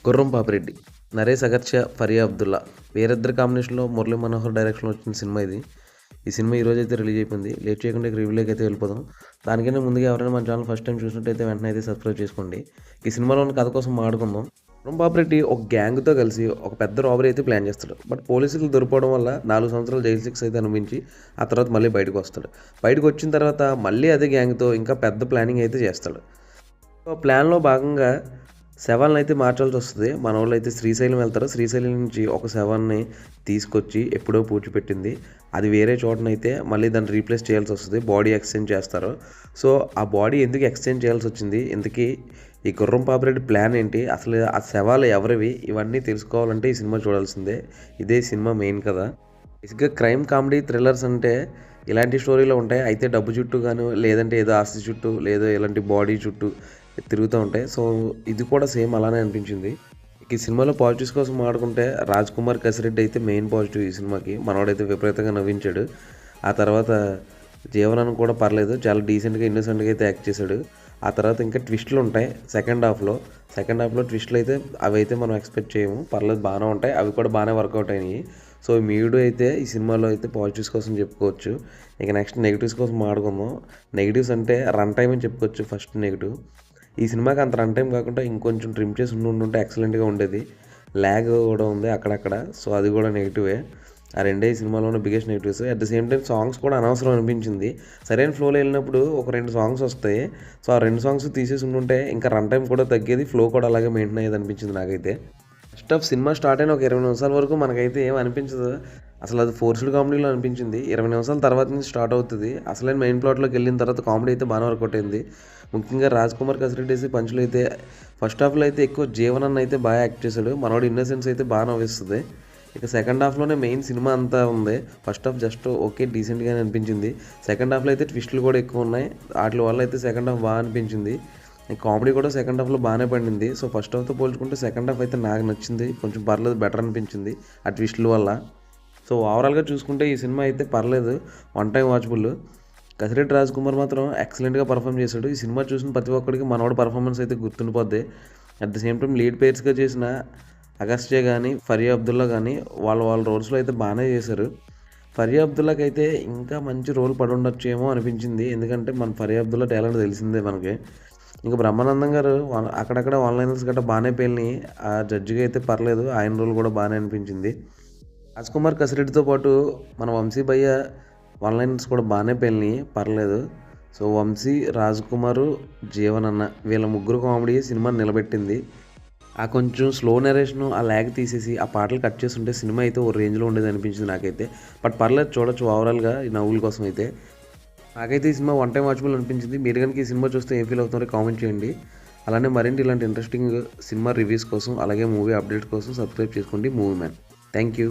గుర్రం పాపిరెడ్డి, నరేష్ అగర్త్య, ఫరియా అబ్దుల్లా వీరిద్దరి కాంబినేషన్లో మురళీ మనోహర్ డైరెక్షన్లో వచ్చిన సినిమా ఇది. ఈ సినిమా ఈరోజు అయితే రిలీజ్ అయిపోయింది. లేట్ చేయకుండా రివ్యూలోకి అయితే వెళ్ళిపోదాం. దానికన్నా ముందుగా ఎవరైనా మన ఛానల్ ఫస్ట్ టైం చూసినట్టయితే వెంటనే అయితే సబ్స్క్రైబ్ చేసుకోండి. ఈ సినిమాలో ఉన్న కథ కోసం మాట్లాడుకుందాం. గుర్రం పాపిరెడ్డి ఒక గ్యాంగ్తో కలిసి ఒక పెద్ద రాబరీ అయితే ప్లాన్ చేస్తాడు. బట్ పోలీసులు దొరికిపోవడం వల్ల 4 సంవత్సరాలు జైలు శిక్ష అయితే అనుభవించి ఆ తర్వాత మళ్ళీ బయటకు వస్తాడు. బయటకు వచ్చిన తర్వాత మళ్ళీ అదే గ్యాంగ్తో ఇంకా పెద్ద ప్లానింగ్ అయితే చేస్తాడు. సో ప్లాన్లో భాగంగా శవాలను అయితే మార్చాల్సి వస్తుంది. మన వాళ్ళు అయితే శ్రీశైలం వెళ్తారు. శ్రీశైలం నుంచి ఒక శవాన్ని తీసుకొచ్చి ఎప్పుడో పూడ్చిపెట్టింది అది వేరే చోటనైతే మళ్ళీ దాన్ని రీప్లేస్ చేయాల్సి వస్తుంది. బాడీ ఎక్స్చేంజ్ చేస్తారు. సో ఆ బాడీ ఎందుకు ఎక్స్చేంజ్ చేయాల్సి వచ్చింది, ఇంతకీ ఈ గుర్రం పాపిరెడ్డి ప్లాన్ ఏంటి, అసలు ఆ శవాలు ఎవరివి, ఇవన్నీ తెలుసుకోవాలంటే ఈ సినిమా చూడాల్సిందే. ఇదే సినిమా మెయిన్ కదా. బేసిక్గా క్రైమ్ కామెడీ థ్రిల్లర్స్ అంటే ఇలాంటి స్టోరీలో ఉంటాయి. అయితే డబ్బు చుట్టూ గాను, లేదంటే ఏదో ఆస్తి చుట్టూ, లేదో ఇలాంటి బాడీ చుట్టూ తిరుగుతూ ఉంటాయి. సో ఇది కూడా సేమ్ అలానే అనిపించింది. ఈ సినిమాలో పాజిటివ్స్ కోసం మాట్లాడుకుంటే రాజ్ కుమార్ కసిరెడ్డి అయితే మెయిన్ పాజిటివ్ ఈ సినిమాకి. మనోడైతే విపరీతంగా నవ్వించాడు. ఆ తర్వాత జీవనాన్ని కూడా పర్లేదు, చాలా డీసెంట్గా ఇన్నోసెంట్గా అయితే యాక్ట్ చేశాడు. ఆ తర్వాత ఇంకా ట్విస్టులు ఉంటాయి సెకండ్ హాఫ్లో ట్విస్టులు అయితే అవి అయితే మనం ఎక్స్పెక్ట్ చేయము, పర్లేదు బాగానే ఉంటాయి, అవి కూడా బాగానే వర్కౌట్ అయినాయి. సో మీడు అయితే ఈ సినిమాలో అయితే పాజిటివ్స్ కోసం చెప్పుకోవచ్చు. ఇక నెక్స్ట్ నెగిటివ్స్ కోసం మాట్లాడుకుందాం. నెగిటివ్స్ అంటే రన్ టైం అని చెప్పుకోవచ్చు. ఫస్ట్ నెగిటివ్, ఈ సినిమాకి అంత రన్ టైం కాకుండా ఇంకొంచెం ట్రిమ్ చేసి ఉంటే ఎక్సలెంట్గా ఉండేది. ల్యాగ్ కూడా ఉంది అక్కడక్కడ. సో అది కూడా నెగిటివే. ఆ రెండే ఈ సినిమాలో ఉన్న biggest negatives. At the same time songs కూడా అనవసరం అనిపించింది. సరైన ఫ్లోలో వెళ్ళినప్పుడు ఒక 2 సాంగ్స్ వస్తాయి. సో ఆ 2 సాంగ్స్ తీసేసి ఉంటే ఇంకా రన్ టైం కూడా తగ్గేది, ఫ్లో కూడా అలాగే మెయింటైన్ అయ్యేది అనిపించింది నాకైతే. ఫస్ట్ ఆఫ్ సినిమా స్టార్ట్ అయిన ఒక 20 నిమిషాల వరకు మనకైతే ఏం అనిపించదు. అసలు అది ఫోర్స్డ్ కామెడీలో అనిపించింది. 20 నిమిషాల తర్వాత నుంచి స్టార్ట్ అవుతుంది. అసలైన మెయిన్ ప్లాట్లోకి వెళ్ళిన తర్వాత కామెడీ అయితే బాగా వర్కౌట్ అయింది. ముఖ్యంగా రాజ్ కుమార్ కసిరెడ్డి పంచులు అయితే ఫస్ట్ హాఫ్లో అయితే ఎక్కువ జీవనాన్ని అయితే బాగా యాక్ట్ చేశాడు. మనోడు ఇన్నోసెన్స్ అయితే బాగా నవ్విస్తుంది. ఇక సెకండ్ హాఫ్లోనే మెయిన్ సినిమా అంతా ఉంది. ఫస్ట్ హాఫ్ జస్ట్ ఓకే డీసెంట్గానే అనిపించింది. సెకండ్ హాఫ్లో అయితే ట్విస్టులు కూడా ఎక్కువ ఉన్నాయి. వాటి వల్ల అయితే సెకండ్ హాఫ్ బాగా అనిపించింది. కామెడీ కూడా సెకండ్ హాఫ్లో బాగానే పడింది. సో ఫస్ట్ హాఫ్తో పోల్చుకుంటే సెకండ్ హాఫ్ అయితే నాకు నచ్చింది, కొంచెం పర్లేదు, బెటర్ అనిపించింది ఆ ట్విస్టుల వల్ల. సో ఓవరాల్గా చూసుకుంటే ఈ సినిమా అయితే పర్లేదు, one time watchable. Kasireddy Raj Kumar మాత్రం ఎక్సలెంట్గా పర్ఫామ్ చేశాడు. ఈ సినిమా చూసిన ప్రతి ఒక్కరికి మనోడి పర్ఫార్మెన్స్ అయితే గుర్తుండిపోద్ది. At the same time lead పేర్స్గా చేసిన అగస్త్య కానీ, ఫరియా అబ్దుల్లా కానీ వాళ్ళ రోల్స్లో అయితే బాగానే చేశారు. ఫరియా అబ్దుల్లాకి అయితే ఇంకా మంచి రోల్ పడి ఉండొచ్చేమో అనిపించింది. ఎందుకంటే మన ఫరియా అబ్దుల్లా టాలెంట్ తెలిసిందే మనకి. ఇంకా బ్రహ్మానందం గారు అక్కడక్కడ ఆన్లైనర్స్ గట్రా బాగానే పేలినాయి. ఆ జడ్జిగా అయితే పర్లేదు, ఆయన రోల్ కూడా బాగానే అనిపించింది. రాజ్ కుమార్ కసిరెడ్డితో పాటు మన వంశీ భయ్య ఆన్లైనర్స్ కూడా బాగానే పేలినాయి, పర్లేదు. సో వంశీ, రాజ్ కుమారు, జీవనన్న వీళ్ళ ముగ్గురు కామెడీ సినిమాని నిలబెట్టింది. ఆ కొంచెం స్లో నరేషన్, ఆ ల్యాగ్ తీసేసి ఆ పాటలు కట్ చేస్తుంటే సినిమా అయితే ఓ రేంజ్లో ఉండేది అనిపించింది నాకైతే. బట్ పర్లేదు, చూడొచ్చు ఓవరాల్గా ఈ నవ్వుల కోసం అయితే. నాకైతే ఈ సినిమా వన్ టైం వాచబుల్ అనిపించింది. మీరు కనుక ఈ సినిమా చూస్తే ఏం ఫీల్ అవుతున్నారో కామెంట్ చేయండి. అలానే మరింటి ఇలాంటి ఇంట్రెస్టింగ్ సినిమా రివ్యూస్ కోసం, అలాగే మూవీ అప్డేట్స్ కోసం సబ్స్క్రైబ్ చేసుకోండి మూవీ మ్యాన్. Thank you.